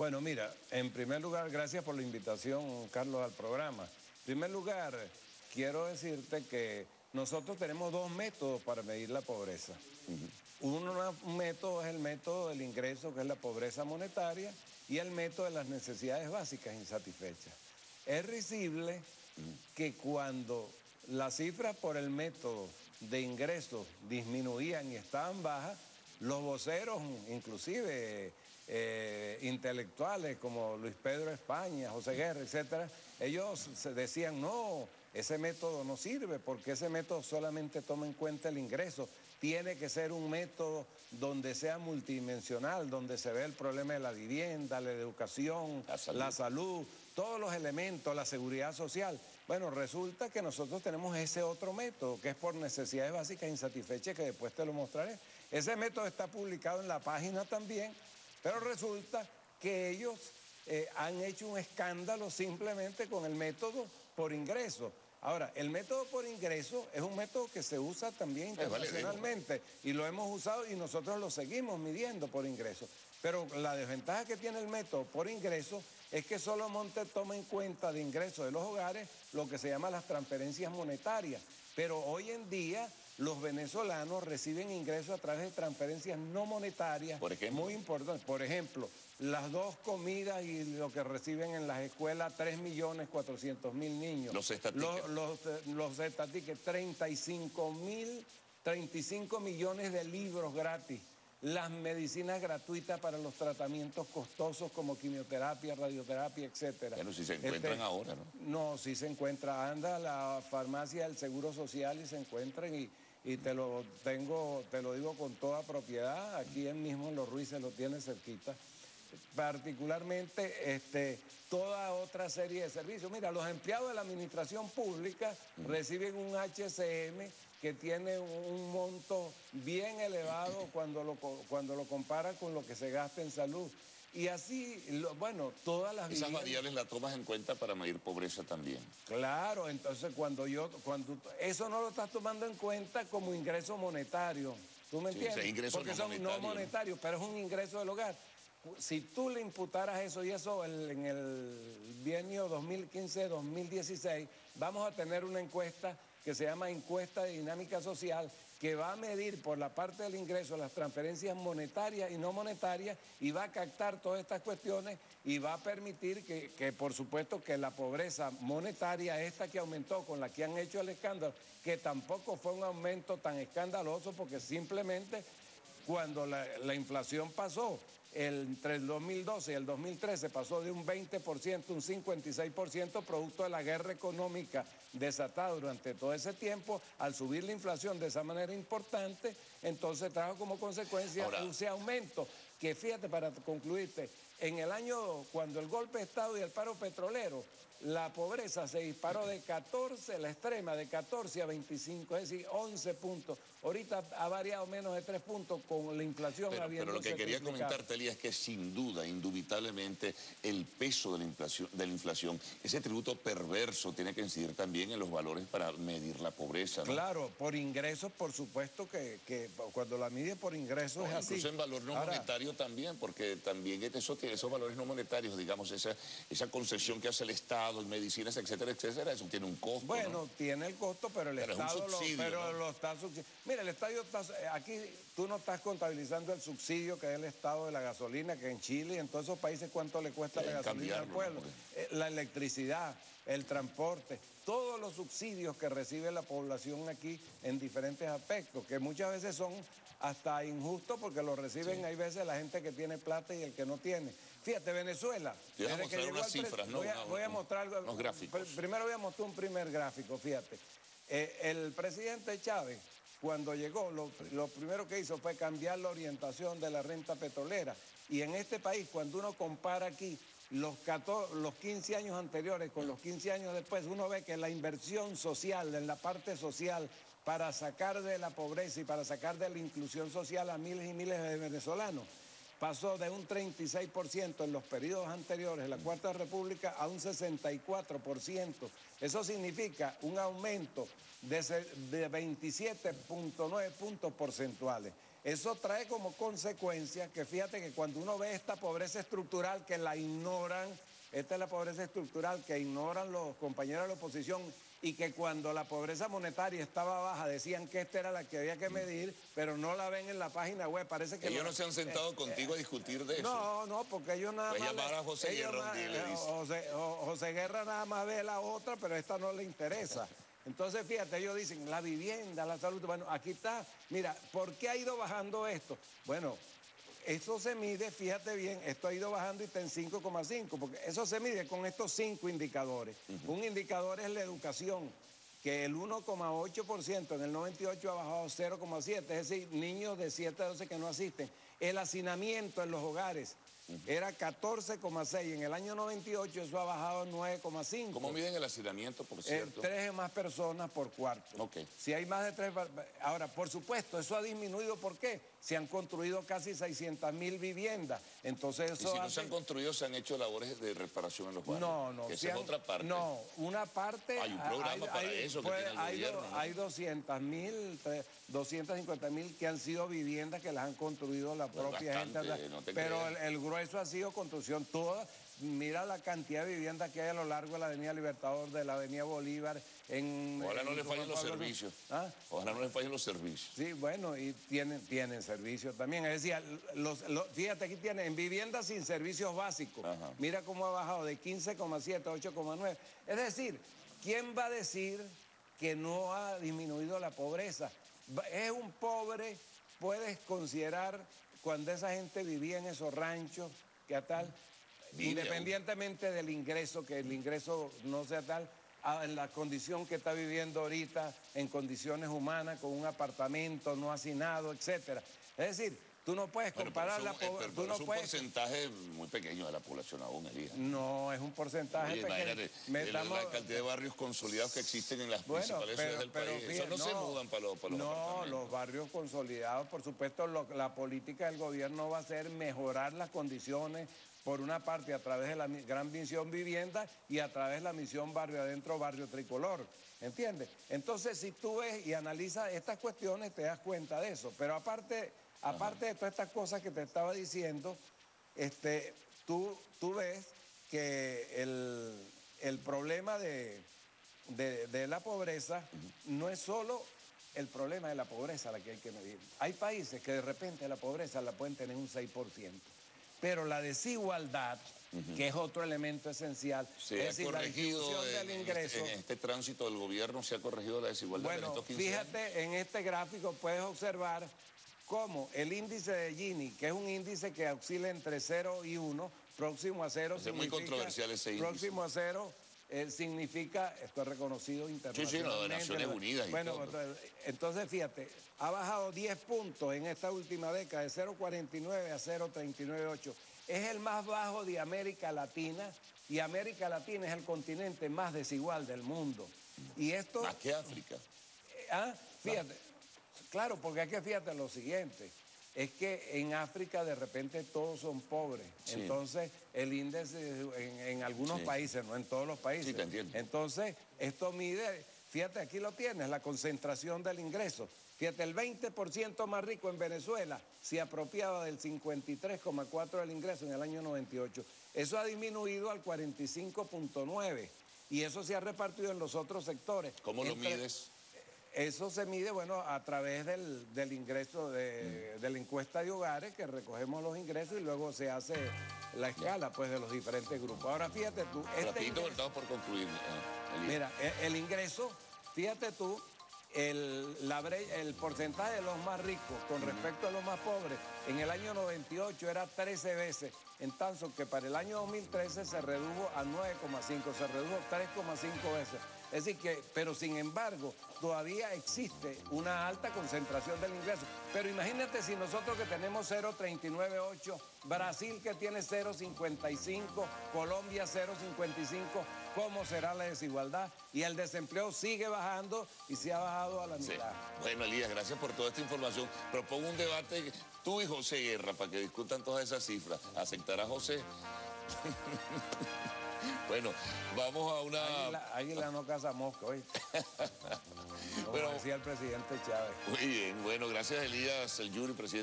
Bueno, mira, en primer lugar, gracias por la invitación, Carlos, al programa. En primer lugar, quiero decirte que nosotros tenemos dos métodos para medir la pobreza. Un método es el método del ingreso, que es la pobreza monetaria, y el método de las necesidades básicas insatisfechas. Es risible que cuando las cifras por el método de ingresos disminuían y estaban bajas, los voceros, inclusive intelectuales como Luis Pedro España, José Guerra, etcétera, ellos se decían, no, ese método no sirve porque ese método solamente toma en cuenta el ingreso. Tiene que ser un método donde sea multidimensional, donde se ve el problema de la vivienda, la educación, la salud, todos los elementos, la seguridad social. Bueno, resulta que nosotros tenemos ese otro método, que es por necesidades básicas insatisfechas, que después te lo mostraré. Ese método está publicado en la página también, pero resulta que ellos han hecho un escándalo simplemente con el método por ingreso. Ahora, el método por ingreso es un método que se usa también internacionalmente y lo hemos usado y nosotros lo seguimos midiendo por ingreso. Pero la desventaja que tiene el método por ingreso es que solamente toma en cuenta de ingresos de los hogares lo que se llama las transferencias monetarias. Pero hoy en día los venezolanos reciben ingresos a través de transferencias no monetarias, por ejemplo, muy importantes. Por ejemplo, las 2 comidas y lo que reciben en las escuelas, 3.400.000 niños. Los estatiques. Los estatiques, 35 millones de libros gratis. Las medicinas gratuitas para los tratamientos costosos como quimioterapia, radioterapia, etcétera. Bueno, si se encuentran ahora, ¿no? No, si se encuentra. Anda a la farmacia del Seguro Social y se encuentran y te lo digo con toda propiedad. Aquí mismo en Los Ruices lo tiene cerquita. Particularmente toda otra serie de servicios. Mira, los empleados de la administración pública reciben un HCM que tiene un monto bien elevado cuando lo comparan con lo que se gasta en salud. Y así, bueno, todas las esas variables las tomas en cuenta para medir pobreza también. Claro, entonces cuando eso no lo estás tomando en cuenta como ingreso monetario. ¿Tú me entiendes? Sí, ingreso porque son no monetarios, pero es un ingreso del hogar. Si tú le imputaras eso y eso en el bienio 2015-2016, vamos a tener una encuesta que se llama encuesta de dinámica social, que va a medir por la parte del ingreso las transferencias monetarias y no monetarias y va a captar todas estas cuestiones y va a permitir que por supuesto que la pobreza monetaria, esta que aumentó con la que han hecho el escándalo, que tampoco fue un aumento tan escandaloso porque simplemente cuando la inflación pasó entre el 2012 y el 2013 pasó de un 20% a un 56% producto de la guerra económica desatada durante todo ese tiempo. Al subir la inflación de esa manera importante, entonces trajo como consecuencia ese aumento que, fíjate, para concluirte, en el año, cuando el golpe de Estado y el paro petrolero, la pobreza se disparó de 14, la extrema, de 14 a 25, es decir, 11 puntos. Ahorita ha variado menos de 3 puntos con la inflación habiendo. Pero lo que quería comentarte, Elías, es que sin duda, indubitablemente, el peso de la inflación, ese tributo perverso tiene que incidir también en los valores para medir la pobreza, ¿no? Claro, por ingresos, por supuesto que cuando la mide por ingresos es así. Incluso en valor no monetario también, porque también esos valores no monetarios, digamos, esa concesión que hace el Estado en medicinas, etcétera, etcétera, eso tiene un costo. Bueno, ¿no? Tiene el costo, pero el Estado es un subsidio, ¿no? lo está subsidiando. Mira, el Estado aquí tú no estás contabilizando el subsidio que da el Estado de la gasolina, que en Chile y en todos esos países cuánto le cuesta la gasolina al pueblo. La electricidad, el transporte, todos los subsidios que recibe la población aquí en diferentes aspectos, que muchas veces son hasta injustos porque los reciben, hay veces la gente que tiene plata y el que no tiene. Fíjate, Venezuela. Voy a mostrar unas cifras, ¿no? Voy a mostrar algo. Unos gráficos. Primero voy a mostrar un primer gráfico, fíjate. El presidente Chávez, cuando llegó, lo primero que hizo fue cambiar la orientación de la renta petrolera. Y en este país, cuando uno compara aquí los 15 años anteriores con los 15 años después, uno ve que la inversión social, en la parte social, para sacar de la pobreza y para sacar de la inclusión social a miles y miles de venezolanos, pasó de un 36% en los periodos anteriores, la Cuarta República, a un 64%. Eso significa un aumento de 27.9 puntos porcentuales. eso trae como consecuencia que fíjate que cuando uno ve esta pobreza estructural que la ignoran, esta es la pobreza estructural que ignoran los compañeros de la oposición y que cuando la pobreza monetaria estaba baja decían que esta era la que había que medir, pero no la ven en la página web. Parece que ellos no se han sentado contigo a discutir de eso. No, porque ellos nada pues más... llamar a José Guerra un día y le dice. José Guerra nada más ve la otra, pero esta no le interesa. Entonces, fíjate, ellos dicen, la vivienda, la salud, bueno, aquí está. Mira, ¿por qué ha ido bajando esto? Bueno, eso se mide, fíjate bien, esto ha ido bajando y está en 5,5, porque eso se mide con estos 5 indicadores. Un indicador es la educación, que el 1,8% en el 98 ha bajado 0,7, es decir, niños de 7 a 12 que no asisten. El hacinamiento en los hogares era 14,6, en el año 98 eso ha bajado a 9,5. ¿Cómo miden el hacinamiento, por cierto? 3 más personas por cuarto. Okay. Si hay más de 3... Ahora, por supuesto, eso ha disminuido, ¿por qué? Se han construido casi 600.000 viviendas. Entonces eso y si no se han construido, se han hecho labores de reparación en los barrios. No. Que esa es otra parte. No, una parte... Hay un programa para eso que tiene el gobierno, ¿no? Hay 200.000, 250.000 que han sido viviendas que las han construido la propia bastante, gente. No te pero creas. el grueso ha sido construcción toda. Mira la cantidad de viviendas que hay a lo largo de la Avenida Libertador, de la Avenida Bolívar. Ojalá no le fallen los servicios. ¿Ah? Ojalá no le fallen los servicios. Sí, bueno, y tienen servicios también. Es decir, fíjate, aquí tienen en viviendas sin servicios básicos. Ajá. Mira cómo ha bajado de 15,7 a 8,9. Es decir, ¿quién va a decir que no ha disminuido la pobreza? Es un pobre, puedes considerar cuando esa gente vivía en esos ranchos, que a tal... Independientemente del ingreso, que el ingreso no sea tal, en la condición que está viviendo ahorita, en condiciones humanas, con un apartamento no hacinado, etcétera. Es decir, tú no puedes comparar la pobreza. Pero es un porcentaje muy pequeño de la población aún, Elías. No, es un porcentaje pequeño. Imagínate, la cantidad de barrios consolidados que existen en las principales ciudades del país. Eso no se mudan para los apartamentos. Los barrios consolidados, por supuesto, la política del gobierno va a ser mejorar las condiciones, por una parte a través de la Gran Misión Vivienda y a través de la Misión Barrio Adentro, Barrio Tricolor, ¿entiendes? Entonces, si tú ves y analizas estas cuestiones, te das cuenta de eso. Pero aparte de todas estas cosas que te estaba diciendo, tú ves que el problema de la pobreza no es solo el problema de la pobreza la que hay que medir. Hay países que de repente la pobreza la pueden tener un 6%. Pero la desigualdad, que es otro elemento esencial, se es decir, la distribución del ingreso. En este tránsito del gobierno se ha corregido la desigualdad en estos 15 años. Fíjate, en este gráfico puedes observar cómo el índice de Gini, que es un índice que oscila entre 0 y 1, próximo a 0 es muy controversial ese índice. Próximo a 0 significa, esto es reconocido internacionalmente. Sí, de Naciones Unidas y todo. Entonces, fíjate, ha bajado 10 puntos en esta última década, de 0,49 a 0,398. Es el más bajo de América Latina, y América Latina es el continente más desigual del mundo. Y esto... Más que África. Fíjate, claro, porque es que fíjate lo siguiente. Es que en África de repente todos son pobres. Sí. Entonces el índice en algunos países, no en todos los países. Sí, te entiendo. Entonces esto mide, fíjate, aquí lo tienes, la concentración del ingreso. Fíjate, el 20% más rico en Venezuela se apropiaba del 53,4% del ingreso en el año 98. Eso ha disminuido al 45,9%. Y eso se ha repartido en los otros sectores. ¿Cómo lo mides? Eso se mide, bueno, a través del ingreso de la encuesta de hogares, que recogemos los ingresos y luego se hace la escala, pues, de los diferentes grupos. Ahora, fíjate tú... Rapidito, estamos por concluir. Mira, el ingreso, fíjate tú, el porcentaje de los más ricos con respecto a los más pobres, en el año 98 era 13 veces, en tanto que para el año 2013 se redujo a 9,5, se redujo 3,5 veces. Es decir que, pero sin embargo, todavía existe una alta concentración del ingreso. Pero imagínate si nosotros que tenemos 0,398, Brasil que tiene 0,55, Colombia 0,55, ¿cómo será la desigualdad? Y el desempleo sigue bajando y se ha bajado a la mitad. Sí. Bueno, Elías, gracias por toda esta información. Propongo un debate tú y José Guerra para que discutan todas esas cifras. ¿Aceptará José? Bueno, vamos a una... Águila no caza mosca, oye. Como Bueno, decía el presidente Chávez. muy bien, bueno, gracias Elías, el Yuri, presidente.